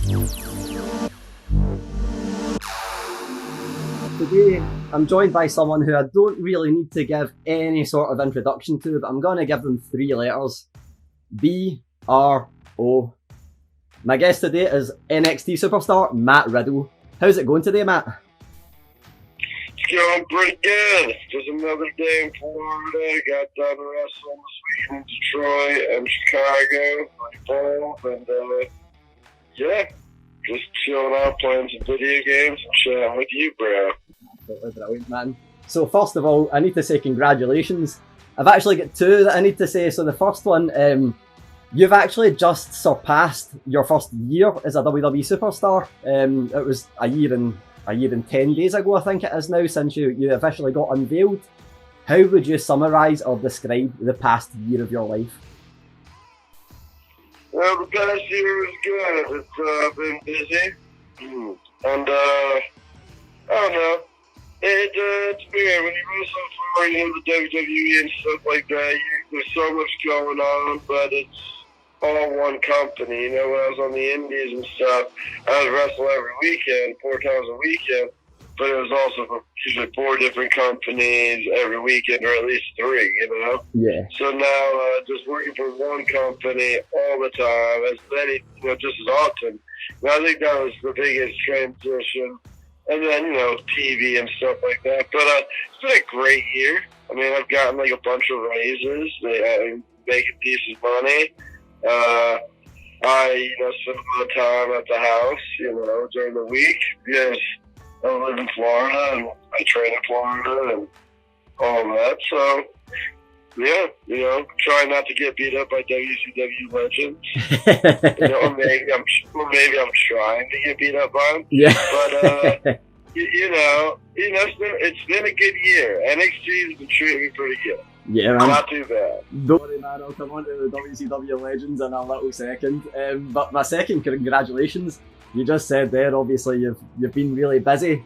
Today, I'm joined by someone who I don't really need to give any sort of introduction to, but I'm going to give them 3 letters. B-R-O. My guest today is NXT Superstar, Matt Riddle. How's it going today, Matt? It's going pretty good. Just another day in Florida. Got done wrestling this week in Detroit and Chicago. Both, and yeah, just chilling out, playing some video games and chatting with you, bro. Absolutely brilliant, man. So first of all, I need to say congratulations. I've actually got 2 that I need to say. So the first one, you've actually just surpassed your first year as a WWE Superstar. It was a year and 10 days ago, I think it is now, since you officially got unveiled. How would you summarise or describe the past year of your life? Well, the past year was good. It's been busy. And I don't know. It's weird. When you go so far, you know, the WWE and stuff like that, there's so much going on, but it's all one company. You know, when I was on the indies and stuff, I would wrestle every weekend, 4 times a weekend, but it was also usually 4 different companies every weekend, or at least 3, you know? Yeah. So now, just working for one company all the time, as many, you know, just as often. And I think that was the biggest transition. And then, you know, TV and stuff like that. But it's been a great year. I mean, I've gotten like a bunch of raises. I'm making decent money. I, you know, spend a lot of time at the house, you know, during the week, because I live in Florida and I train in Florida and all that. So, yeah, you know, trying not to get beat up by WCW legends. You know, or maybe I'm trying to get beat up by them. Yeah. But you know, it's been a good year. NXT has been treating me pretty good. Yeah, man. Not too bad. Don't worry, man. I'll come on to the WCW legends in a little second. But my second congratulations. You just said there, obviously, you've been really busy.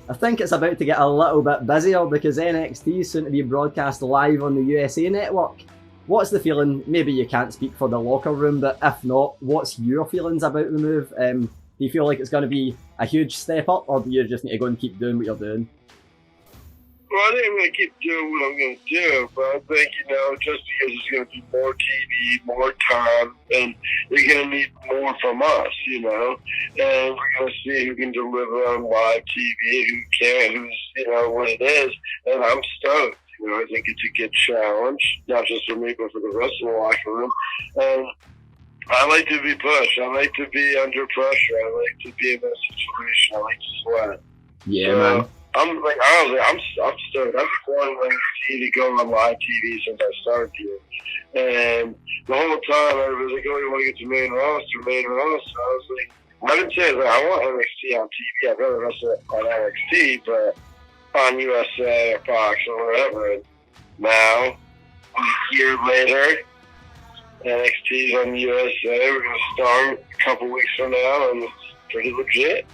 I think it's about to get a little bit busier because NXT is soon to be broadcast live on the USA Network. What's the feeling? Maybe you can't speak for the locker room, but if not, what's your feelings about the move? Do you feel like it's going to be a huge step up, or do you just need to go and keep doing what you're doing? Well, I think I'm going to keep doing what I'm going to do, but I think, you know, just because there's going to be more TV, more time, and they're going to need more from us, you know, and we're going to see who can deliver on live TV, who can't, who's, you know, what it is, and I'm stoked. You know, I think it's a good challenge, not just for me, but for the rest of the locker room, and I like to be pushed. I like to be under pressure. I like to be in that situation. I like to sweat. Yeah, man. I'm like, honestly, I'm stoked. I've been wanting NXT to go on live TV since I started here. And the whole time, everybody's like, oh, you want to get to main roster. I was like, I've been saying, like, I want NXT on TV. I'd rather wrestle on NXT, but on USA or Fox or whatever. And now, a year later, NXT's on USA. We're going to start a couple weeks from now, and it's pretty legit.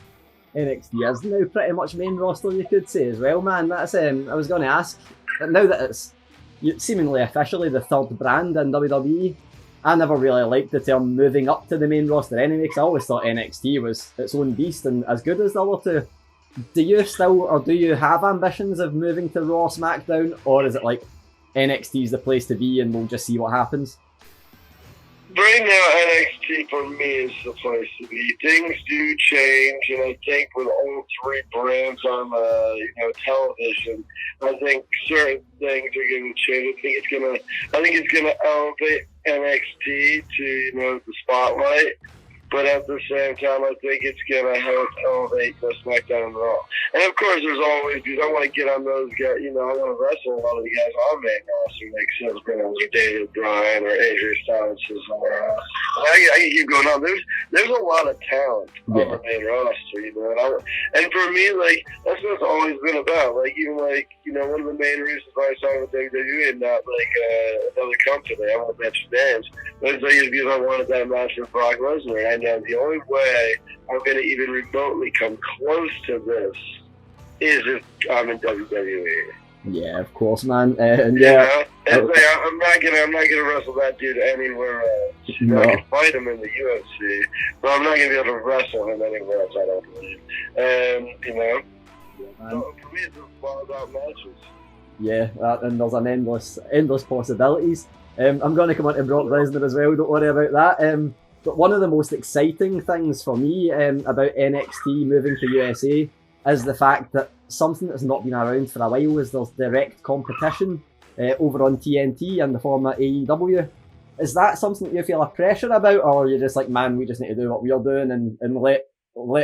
NXT is now pretty much main roster, you could say, as well, man. That's I was going to ask, now that it's seemingly officially the 3rd brand in WWE, I never really liked the term moving up to the main roster anyway, because I always thought NXT was its own beast and as good as the other 2. Do you still, or do you have ambitions of moving to Raw, SmackDown, or is it like NXT's the place to be and we'll just see what happens? Right now, NXT for me is the place to be. Things do change, and I think with all 3 brands on television, I think certain things are going to change. I think it's gonna elevate NXT to, you know, the spotlight. But at the same time, I think it's going to help elevate the SmackDown and Raw. And of course, there's always, because I want to get on those guys, you know, I want to wrestle a lot of the guys on main roster, like Seth Rollins or David Bryan or AJ Styles. I can keep going on. There's a lot of talent on the main roster, you know. And for me, like, that's what it's always been about. Like, even like, you know, one of the main reasons why I signed with WWE and not like another company, I won't mention names, but it's like because I wanted that match with Brock Lesnar. And the only way I'm going to even remotely come close to this is if I'm in WWE. Yeah, of course, man. And yeah, it's like, I'm not gonna wrestle that dude anywhere else. No. I can fight him in the UFC, but I'm not gonna be able to wrestle him anywhere else. I don't believe. And Yeah, so for me, it's all about matches. Yeah, and there's an endless possibilities. I'm going to come on to Brock Lesnar as well, don't worry about that. But one of the most exciting things for me about NXT moving to USA is the fact that something that's not been around for a while is there's direct competition over on TNT in the form of AEW. Is that something you feel a pressure about, or are you just like, man, we just need to do what we're doing and let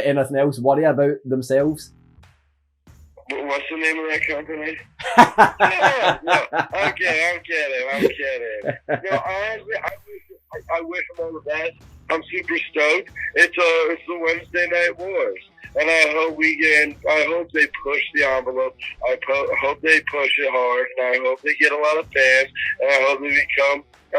anything else worry about themselves? What's the name of that company? no, I'm kidding. No, honestly, I wish them all the best. I'm super stoked. It's the Wednesday Night Wars, and I hope they push the envelope. I hope they push it hard, and I hope they get a lot of fans, and I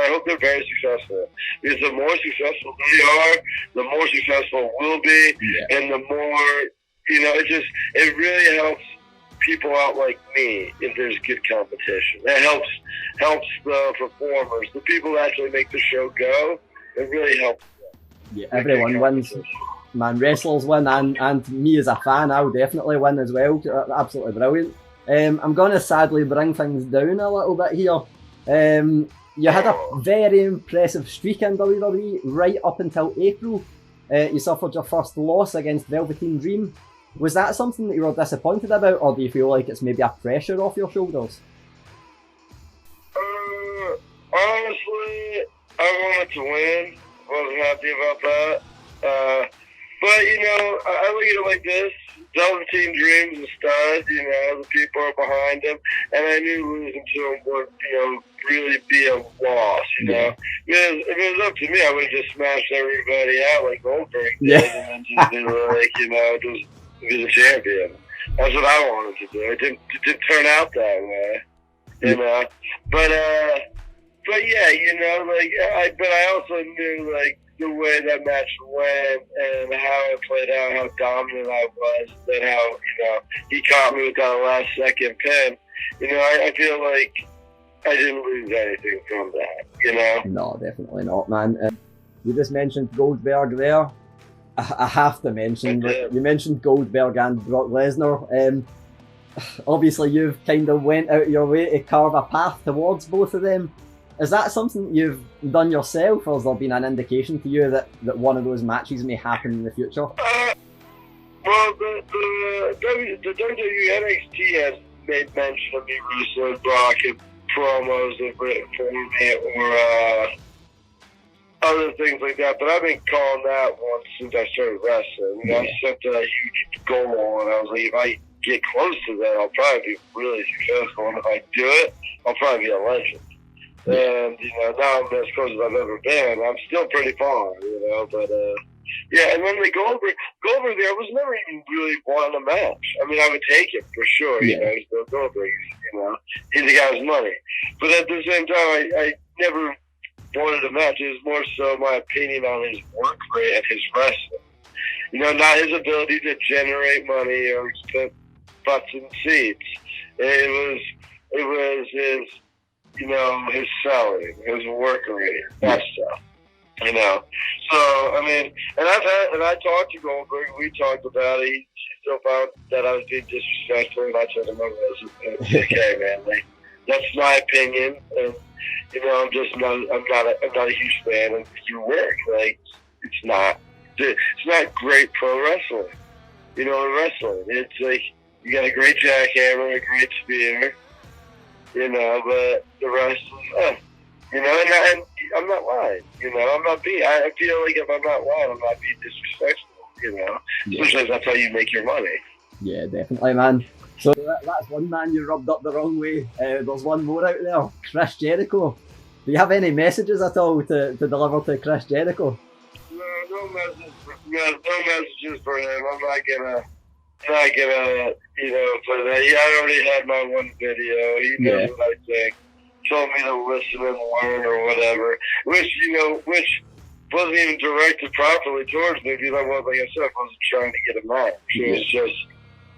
hope they're very successful. Because the more successful they are, the more successful we'll be, and the more, it really helps people out like me if there's good competition. It helps the performers, the people that actually make the show go. It really helps them. Yeah, everyone wins. Man, wrestlers win, and me as a fan, I'll definitely win as well. Absolutely brilliant. I'm going to sadly bring things down a little bit here. You had a very impressive streak in WWE right up until April. You suffered your first loss against Velveteen Dream. Was that something that you were disappointed about, or do you feel like it's maybe a pressure off your shoulders? Honestly, I wanted to win. Wasn't happy about that. But, I look at it like this. Velveteen Dream's a stud, the people are behind him, and I knew losing to him would, really be a loss, Because if it was up to me, I would have just smashed everybody out like Goldberg did, and then just be like, just be the champion. That's what I wanted to do. It didn't turn out that way, But yeah, but I also knew the way that match went and how it played out, how dominant I was, and how he caught me with that last second pin. I feel like I didn't lose anything from that. No, definitely not, man. You just mentioned Goldberg there. I have to mention that you mentioned Goldberg and Brock Lesnar. Obviously, you've kind of went out of your way to carve a path towards both of them. Is that something you've done yourself, or has there been an indication to you that one of those matches may happen in the future? Well, the WWE NXT has made mention of me recently, Brock, and promos they've written for me, or other things like that. But I've been calling that one since I started wrestling. I set a huge goal, and I was like, if I get close to that, I'll probably be really successful. And if I do it, I'll probably be a legend. And, now I'm as close as I've ever been. I'm still pretty far, but, and then the Goldberg there was never even really wanting a match. I mean, I would take it for sure, he's Bill Goldberg, he's the guy with money. But at the same time, I never wanted a match. It was more so my opinion on his work rate and his wrestling. Not his ability to generate money or spend butts in seats. It was his, his selling, his work rate, that stuff. So I mean, and I talked to Goldberg. We talked about it. He still found that I was being disrespectful, and I told him it's okay, man. That's my opinion, and I'm not a huge fan of your work. It's not great pro wrestling. In wrestling, it's like you got a great jackhammer, a great spear. But the rest is, and I'm not lying, I'm not being, I feel like if I'm not lying, I'm not being disrespectful, especially if that's how you make your money. Yeah, definitely, man. So that's one man you rubbed up the wrong way. There's one more out there, Chris Jericho. Do you have any messages at all to deliver to Chris Jericho? No messages for him. I'm not gonna play that. I already had my one video. He knows what I think. Told me to listen and learn or whatever. Which wasn't even directed properly towards me because like I said, I wasn't trying to get a match. It was just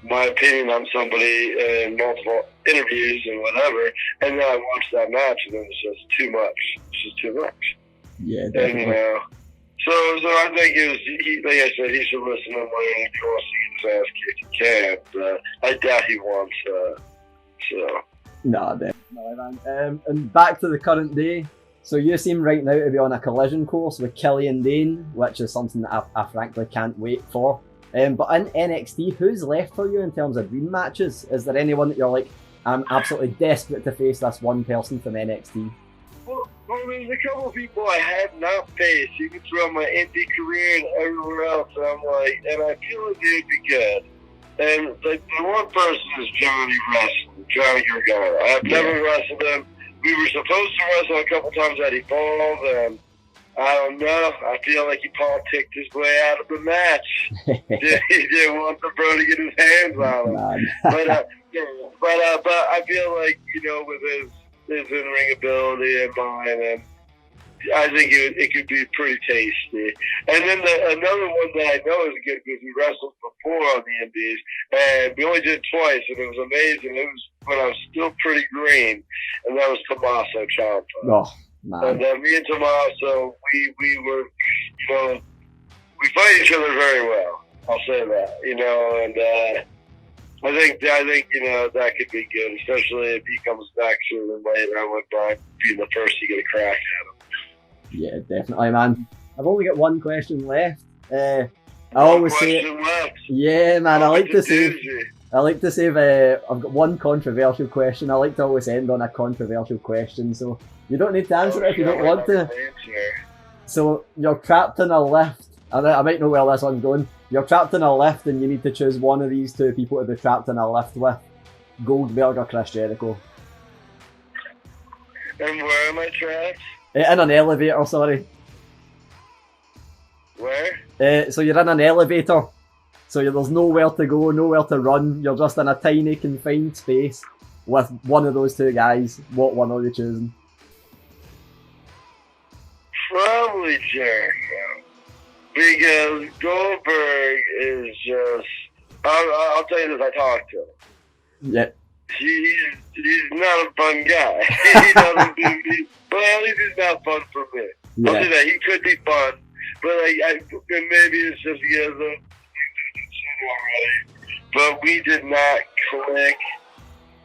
my opinion on somebody in multiple interviews and whatever, and then I watched that match, and it was just too much. It's just too much. Yeah, definitely. And, so I think it was, like I said, he should listen to Money in the Cross to get his ass kicked. He can, but I doubt he wants so. Nah, definitely, man. And back to the current day. So you seem right now to be on a collision course with Killian Dane, which is something that I frankly can't wait for. But in NXT, who's left for you in terms of dream matches? Is there anyone that you're like, I'm absolutely desperate to face this one person from NXT? Well, there's a couple of people I have not faced, even throughout my indie career and everywhere else, and I'm like, and I feel like they'd be good. And the one person is Johnny Gargano. I've never wrestled him. We were supposed to wrestle a couple times at Evolve, and I don't know. I feel like he politicked his way out of the match. He didn't want the bro to get his hands on him. But I feel like, with his in-ring ability and mine, and I think it could be pretty tasty. And then another one that I know is good because we wrestled before on the Indies, and we only did twice, and it was amazing. It was when I was still pretty green, and that was Tommaso Ciampa. Oh, man. And me and Tommaso, we were, we fight each other very well. I'll say that, and I think that could be good, especially if he comes back sooner than later. I wouldn't mind being the first to get a crack at him. Yeah, definitely, man. I've only got one question left. I always say, yeah, man. I like to save. I've got one controversial question. I like to always end on a controversial question, so you don't need to answer it if you don't want to. So you're trapped in a lift. I might know where this one's going. You're trapped in a lift, and you need to choose one of these two people to be trapped in a lift with: Goldberg or Chris Jericho. And where am I trapped? In an elevator, sorry. Where? So you're in an elevator. So there's nowhere to go, nowhere to run. You're just in a tiny, confined space with one of those two guys. What one are you choosing? Probably Jericho. Because Goldberg is just... I'll tell you this, I talked to him. Yeah. He's not a fun guy. He doesn't do... But at least he's not fun for me. Yeah. I'll say that. He could be fun. But maybe it's just because of already. But we did not click,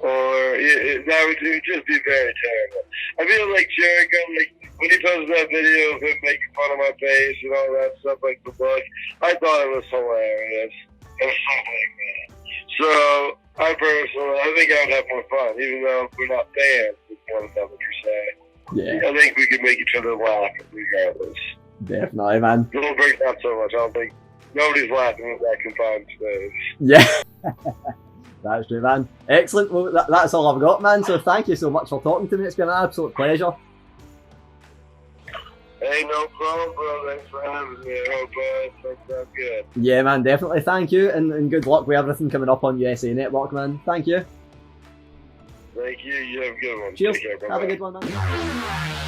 or that would just be very terrible. I feel like Jericho, when he posted that video of him making fun of my face and all that stuff, like the book, I thought it was hilarious and stuff like that. So I think I would have more fun, even though we're not fans with one another per se. Yeah. I think we can make each other laugh regardless. Definitely, man. Goldberg, not so much. I don't think nobody's laughing at that confined space. Yeah. That's true, man. Excellent. Well, that's all I've got, man. So thank you so much for talking to me. It's been an absolute pleasure. Hey, no problem, bro. Thanks for having me. I hope things sound good. Yeah, man, definitely. Thank you, and good luck with everything coming up on USA Network, man. Thank you. Thank you. You have a good one. Cheers. Take care, Have a good one, man.